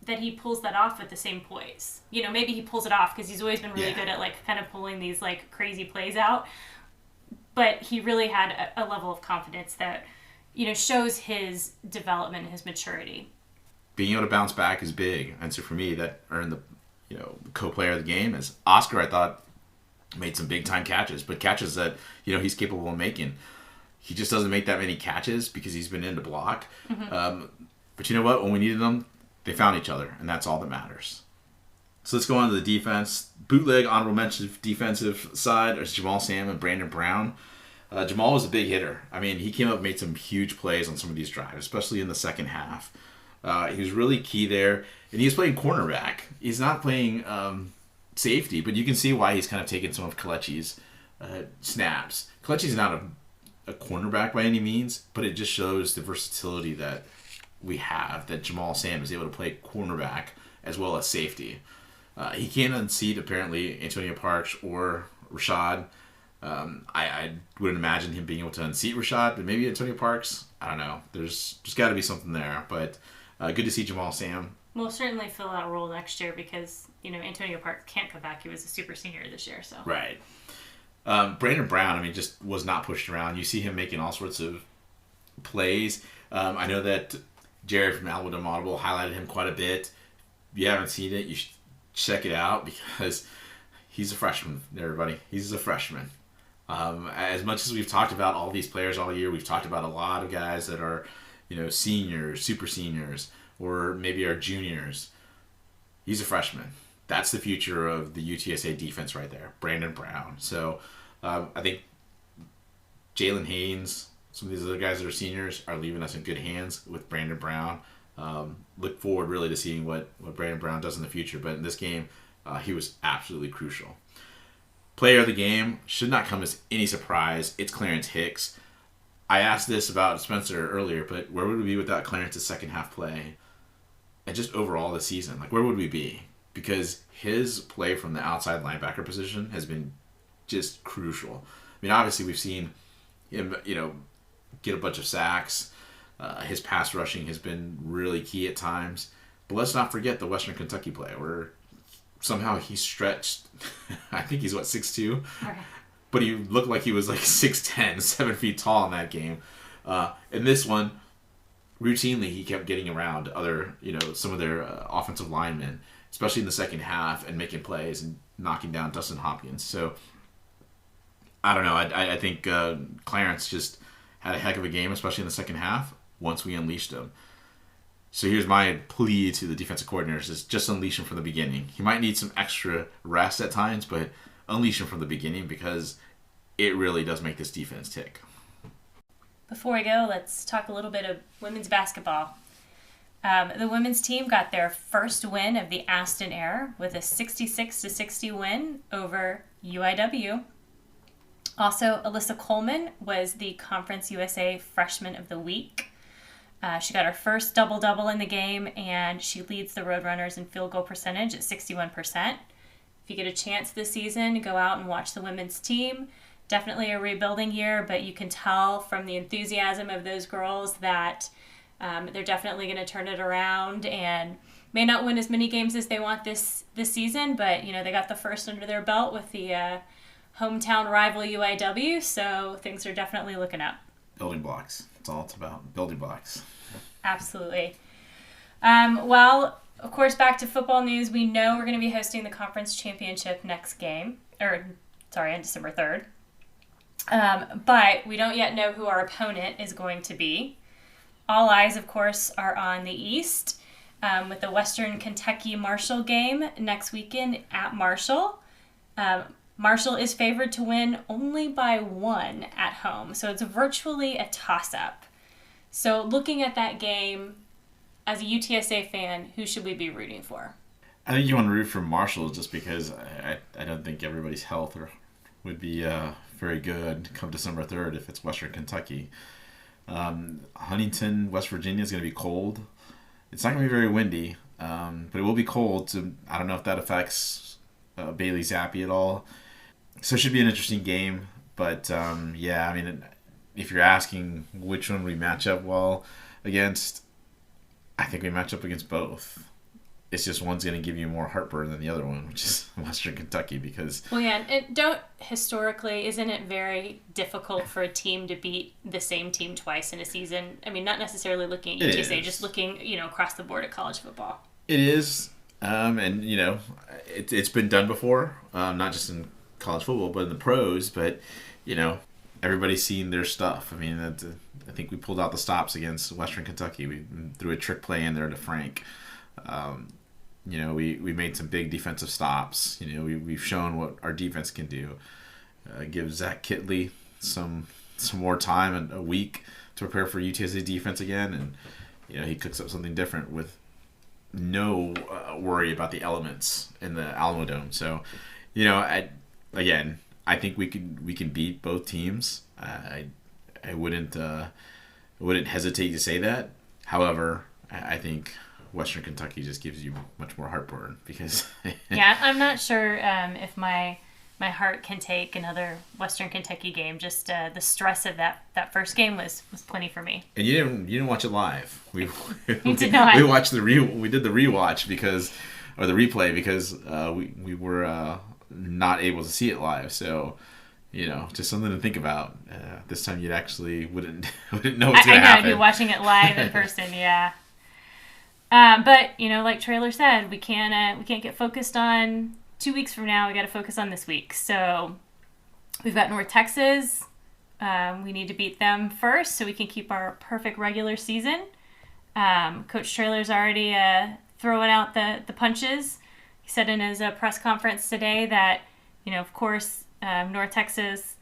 Speaker 1: that he pulls that off with the same poise. Maybe he pulls it off because he's always been really good at, kind of pulling these, crazy plays out. But he really had a level of confidence that, shows his development and his maturity.
Speaker 2: Being able to bounce back is big. And so for me, that earned the co-player of the game. As Oscar, I thought, made some big-time catches, but catches that, he's capable of making. He just doesn't make that many catches because he's been in to block. Mm-hmm. But you know what? When we needed them, they found each other, and that's all that matters. So let's go on to the defense. Bootleg, honorable mention defensive side is Jamal Sam and Brandon Brown. Jamal was a big hitter. I mean, he came up and made some huge plays on some of these drives, especially in the second half. He was really key there, and he was playing cornerback. He's not playing safety, but you can see why he's kind of taken some of Kelechi's snaps. Kelechi's not a cornerback by any means, but it just shows the versatility that we have, that Jamal Sam is able to play cornerback as well as safety. He can't unseat, apparently, Antonio Parks or Rashad. I wouldn't imagine him being able to unseat Rashad, but maybe Antonio Parks. I don't know. There's got to be something there. But good to see Jamal Sam.
Speaker 1: We'll certainly fill that role next year because, Antonio Parks can't come back. He was a super senior this year. So
Speaker 2: Right. Brandon Brown, just was not pushed around. You see him making all sorts of plays. I know that Jared from Alabama Audible highlighted him quite a bit. If you haven't seen it, you should check it out because he's a freshman, everybody. He's a freshman. As much as we've talked about all these players all year, we've talked about a lot of guys that are, seniors, super seniors, or maybe are juniors. He's a freshman. That's the future of the UTSA defense right there, Brandon Brown. So I think Jalen Haynes, some of these other guys that are seniors, are leaving us in good hands with Brandon Brown. Look forward really to seeing what Brandon Brown does in the future. But in this game, he was absolutely crucial. Player of the game should not come as any surprise. It's Clarence Hicks. I asked this about Spencer earlier, but where would we be without Clarence's second half play? And just overall this season, where would we be? Because his play from the outside linebacker position has been just crucial. Obviously we've seen him, get a bunch of sacks. His pass rushing has been really key at times. But let's not forget the Western Kentucky play where somehow he stretched. I think he's 6'2",
Speaker 1: okay.
Speaker 2: But he looked like he was 6'10", 7 feet tall in that game. In this one, routinely he kept getting around other, some of their offensive linemen, especially in the second half, and making plays and knocking down Dustin Hopkins. So I don't know. I think Clarence just had a heck of a game, especially in the second half, once we unleashed him. So here's my plea to the defensive coordinators is just unleash him from the beginning. He might need some extra rest at times, but unleash him from the beginning because it really does make this defense tick.
Speaker 1: Before we go, let's talk a little bit of women's basketball. The women's team got their first win of the Aston era with a 66-60 win over UIW. Also, Alyssa Coleman was the Conference USA Freshman of the Week. She got her first double-double in the game, and she leads the Roadrunners in field goal percentage at 61%. If you get a chance this season, go out and watch the women's team. Definitely a rebuilding year, but you can tell from the enthusiasm of those girls that they're definitely going to turn it around and may not win as many games as they want this season, but they got the first under their belt with the hometown rival UIW, so things are definitely looking up.
Speaker 2: Building blocks. That's all it's about. Building blocks.
Speaker 1: Absolutely. Well, of course, back to football news. We know we're going to be hosting the conference championship on December 3rd. But we don't yet know who our opponent is going to be. All eyes, of course, are on the East with the Western Kentucky Marshall game next weekend at Marshall. Marshall is favored to win only by 1 at home, so it's virtually a toss-up. So looking at that game, as a UTSA fan, who should we be rooting for?
Speaker 2: I think you want to root for Marshall just because I don't think everybody's health would be very good come December 3rd if it's Western Kentucky. Huntington, West Virginia is going to be cold. It's not going to be very windy, but it will be cold. So I don't know if that affects Bailey Zappi at all. So it should be an interesting game. But if you're asking which one we match up well against, I think we match up against both. It's just one's going to give you more heartburn than the other one, which is Western Kentucky because...
Speaker 1: Well, yeah, isn't it very difficult for a team to beat the same team twice in a season? I mean, not necessarily looking at UTSA, just looking, across the board at college football.
Speaker 2: It is, it's been done before, not just in college football, but in the pros, but, everybody's seen their stuff. I mean, I think we pulled out the stops against Western Kentucky. We threw a trick play in there to Frank. We made some big defensive stops. We've shown what our defense can do. Give Zach Kitley some more time and a week to prepare for UTSA defense again, and he cooks up something different with no worry about the elements in the Alamo Dome. So, I think we can beat both teams. I wouldn't hesitate to say that. However, I think Western Kentucky just gives you much more heartburn because...
Speaker 1: Yeah, I'm not sure if my heart can take another Western Kentucky game. Just the stress of that first game was plenty for me.
Speaker 2: And you didn't watch it live. We
Speaker 1: did not.
Speaker 2: We watched we did the rewatch the replay because we were not able to see it live. So just something to think about. This time you actually wouldn't know what's going to happen.
Speaker 1: I know, I'd be watching it live in person. Yeah. But like Trailer said, we can't get focused on 2 weeks from now. We got to focus on this week. So we've got North Texas. We need to beat them first so we can keep our perfect regular season. Coach Trailer's already throwing out the punches. He said in his press conference today that of course North Texas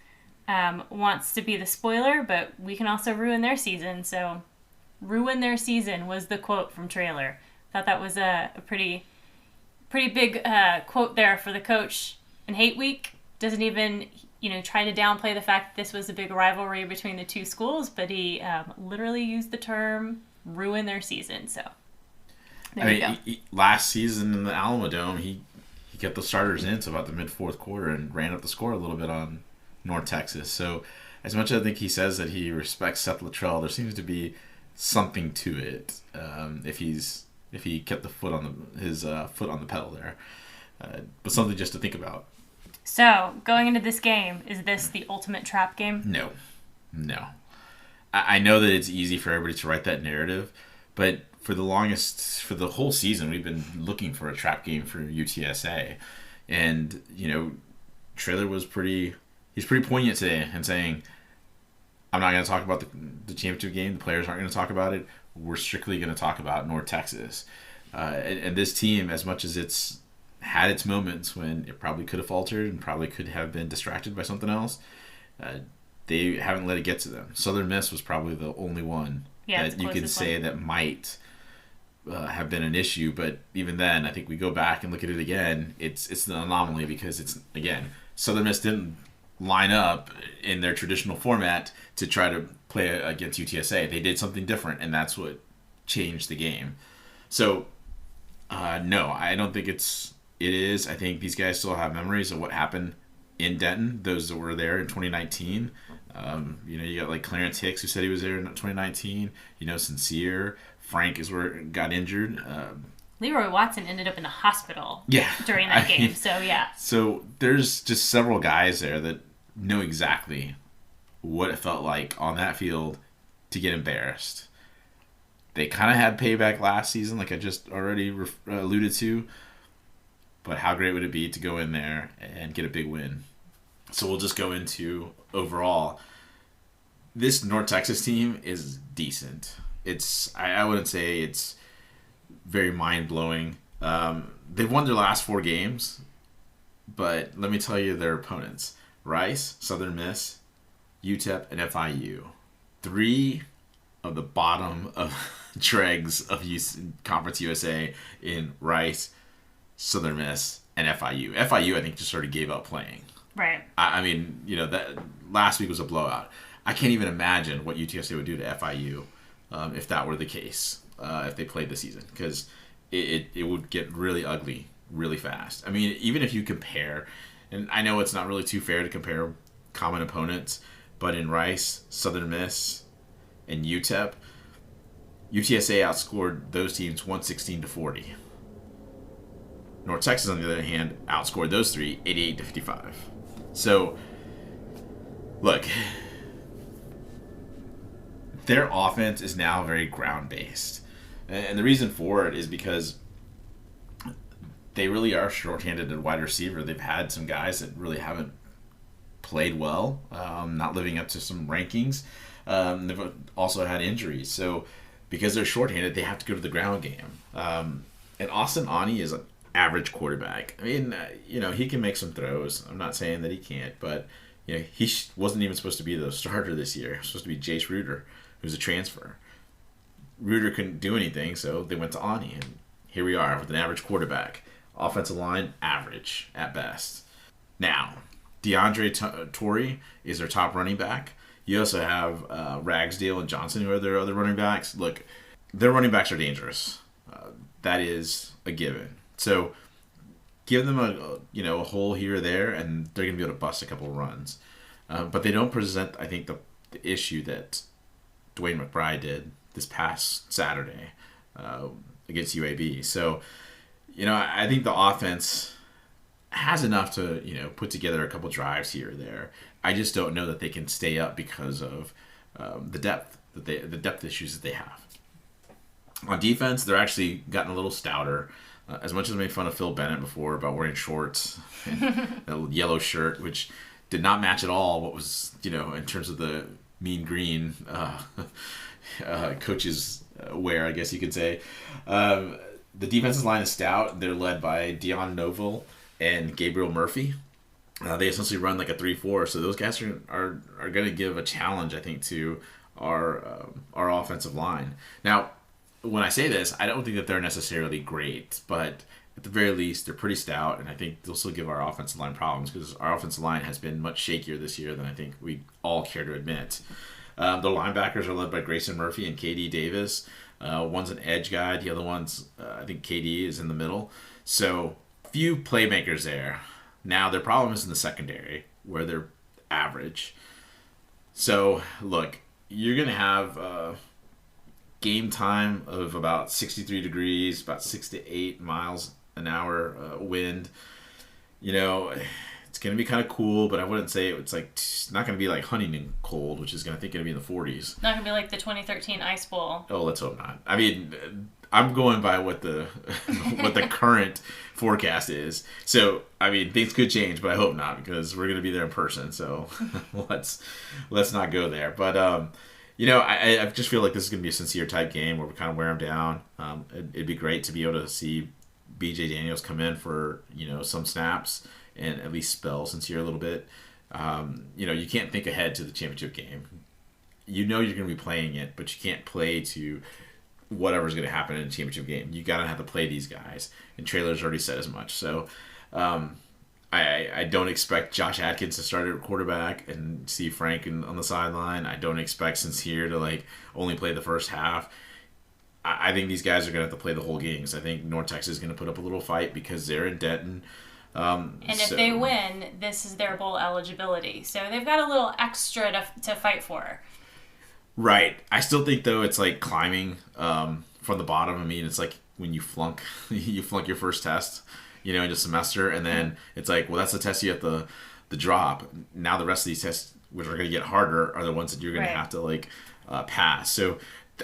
Speaker 1: wants to be the spoiler, but we can also ruin their season. So. Ruin their season was the quote from Trailer. Thought that was a pretty big quote there for the coach. In Hate Week, doesn't even try to downplay the fact that this was a big rivalry between the two schools, but he literally used the term ruin their season. So there you go.
Speaker 2: Last season in the Alamo Dome, he kept the starters in to about the mid-fourth quarter and ran up the score a little bit on North Texas. So as much as I think he says that he respects Seth Luttrell, there seems to be something to it if he kept his foot on the pedal there, but something just to think about.
Speaker 1: So going into this game, is this the ultimate trap game?
Speaker 2: No. I know that it's easy for everybody to write that narrative, but for the whole season, we've been looking for a trap game for UTSA. And, Traylor he's pretty poignant today and saying, I'm not going to talk about the championship game. The players aren't going to talk about it. We're strictly going to talk about North Texas. And this team, as much as it's had its moments when it probably could have faltered and probably could have been distracted by something else, they haven't let it get to them. Southern Miss was probably the only one that you could say that might have been an issue. But even then, I think we go back and look at it again. It's an anomaly because Southern Miss didn't line up in their traditional format to try to play against UTSA. They did something different, and that's what changed the game. So, no, I don't think it is. I think these guys still have memories of what happened in Denton, those that were there in 2019. You got like Clarence Hicks, who said he was there in 2019. Sincere. Frank is where it got injured.
Speaker 1: Leroy Watson ended up in the hospital during that game.
Speaker 2: So there's just several guys there that know exactly what it felt like on that field to get embarrassed. They kind of had payback last season, like I just already alluded to. But how great would it be to go in there and get a big win? So we'll just go into overall. This North Texas team is decent. I wouldn't say it's very mind-blowing. They've won their last 4 games, but let me tell you their opponents. Rice, Southern Miss, UTEP, and FIU. 3 of the bottom of dregs of Conference USA in Rice, Southern Miss, and FIU. FIU, I think, just sort of gave up playing.
Speaker 1: Right.
Speaker 2: That last week was a blowout. I can't even imagine what UTSA would do to FIU if that were the case, if they played the season, because it would get really ugly really fast. I mean, even if you compare, and I know it's not really too fair to compare common opponents, but in Rice, Southern Miss, and UTEP, UTSA outscored those teams 116-40. North Texas, on the other hand, outscored those 3 88-55. So, look, their offense is now very ground-based. And the reason for it is because they really are shorthanded at wide receiver. They've had some guys that really haven't played well, not living up to some rankings. They've also had injuries. So, because they're shorthanded, they have to go to the ground game. And Austin Ani is an average quarterback. I mean, he can make some throws. I'm not saying that he can't, but he wasn't even supposed to be the starter this year. It was supposed to be Jace Reuter, who's a transfer. Reuter couldn't do anything, so they went to Ani, and here we are with an average quarterback. Offensive line, average at best. Now, DeAndre Torrey is their top running back. You also have Ragsdale and Johnson, who are their other running backs. Look, their running backs are dangerous. That is a given. So give them a hole here or there, and they're going to be able to bust a couple of runs. But they don't present, I think, the issue that Dwayne McBride did this past Saturday against UAB. So, I think the offense has enough to, put together a couple drives here or there. I just don't know that they can stay up because of the depth issues that they have. On defense, they're actually gotten a little stouter. As much as I made fun of Phil Bennett before about wearing shorts and a yellow shirt, which did not match at all what was, in terms of the mean green coaches wear, I guess you could say. The defensive line is stout. They're led by Dion Novell and Gabriel Murphy. They essentially run like a 3-4, so those guys are going to give a challenge, I think, to our offensive line. Now, when I say this, I don't think that they're necessarily great, but at the very least, they're pretty stout, and I think they'll still give our offensive line problems because our offensive line has been much shakier this year than I think we all care to admit. The linebackers are led by Grayson Murphy and KD Davis. One's an edge guy, the other one's, I think KD is in the middle. So, few playmakers there. Now, their problem is in the secondary, where they're average. So, look, you're going to have game time of about 63 degrees, about 6 to 8 miles an hour wind. It's going to be kind of cool, but I wouldn't say it's like not going to be like Huntington cold, which is going to be in the 40s.
Speaker 1: Not going to be like the 2013 Ice Bowl.
Speaker 2: Oh, let's hope not. I mean, I'm going by what the what the current forecast is. So, I mean, things could change, but I hope not, because we're going to be there in person. So, let's not go there. But I just feel like this is going to be a sincere type game where we kind of wear them down. It'd be great to be able to see BJ Daniels come in for some snaps and at least spell sincere a little bit. You can't think ahead to the championship game. You're going to be playing it, but you can't play to whatever's going to happen in a championship game. You got to have to play these guys, and Traylor's already said as much. So I don't expect Josh Adkins to start at quarterback and see Frank on the sideline. I don't expect Sincere to only play the first half. I think these guys are going to have to play the whole game. So I think North Texas is going to put up a little fight because they're in Denton.
Speaker 1: And if they win, this is their bowl eligibility. So they've got a little extra to fight for.
Speaker 2: Right. I still think, though, it's like climbing from the bottom. I mean, it's like when you flunk your first test, in a semester, and then it's like, well, that's the test you have to drop. Now the rest of these tests, which are going to get harder, are the ones that you're going to have to pass. So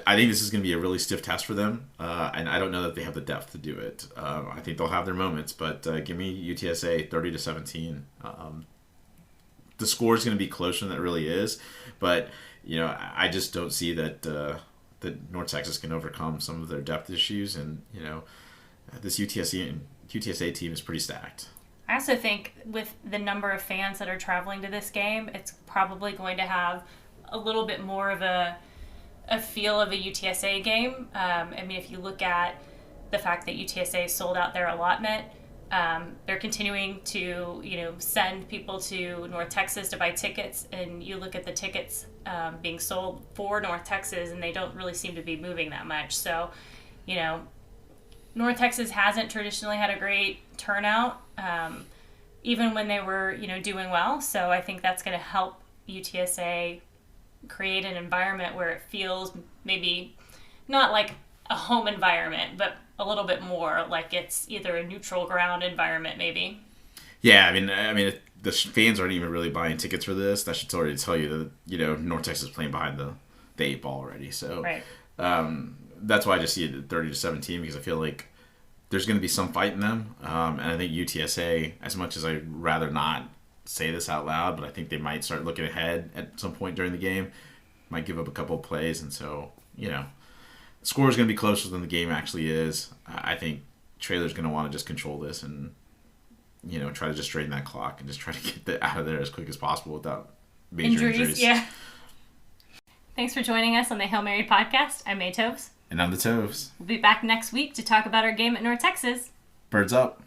Speaker 2: I think this is going to be a really stiff test for them, and I don't know that they have the depth to do it. I think they'll have their moments, but give me UTSA 30-17. The score is going to be closer than it really is, but I just don't see that North Texas can overcome some of their depth issues, and this UTSA team is pretty stacked.
Speaker 1: I also think with the number of fans that are traveling to this game, it's probably going to have a little bit more of a feel of a UTSA game. I mean, if you look at the fact that UTSA sold out their allotment, they're continuing to, send people to North Texas to buy tickets, and you look at the tickets being sold for North Texas, and they don't really seem to be moving that much. So, North Texas hasn't traditionally had a great turnout, even when they were, doing well. So I think that's going to help UTSA create an environment where it feels maybe not like a home environment, but a little bit more like it's either a neutral ground environment, maybe.
Speaker 2: Yeah, I mean, the fans aren't even really buying tickets for this. That should already tell you that North Texas is playing behind the 8-ball already. So
Speaker 1: right.
Speaker 2: That's why I just see it at 30-17, because I feel like there's going to be some fight in them, and I think UTSA, as much as I'd rather not say this out loud, but I think they might start looking ahead at some point during the game, might give up a couple of plays, and so the score is going to be closer than the game actually is. I think Traylor's going to want to just control this and try to just straighten that clock and just try to get that out of there as quick as possible without major injuries.
Speaker 1: Yeah. Thanks for joining us on the Hail Mary podcast. I'm AToves.
Speaker 2: And I'm the Toves.
Speaker 1: We'll be back next week to talk about our game at North Texas.
Speaker 2: Birds up.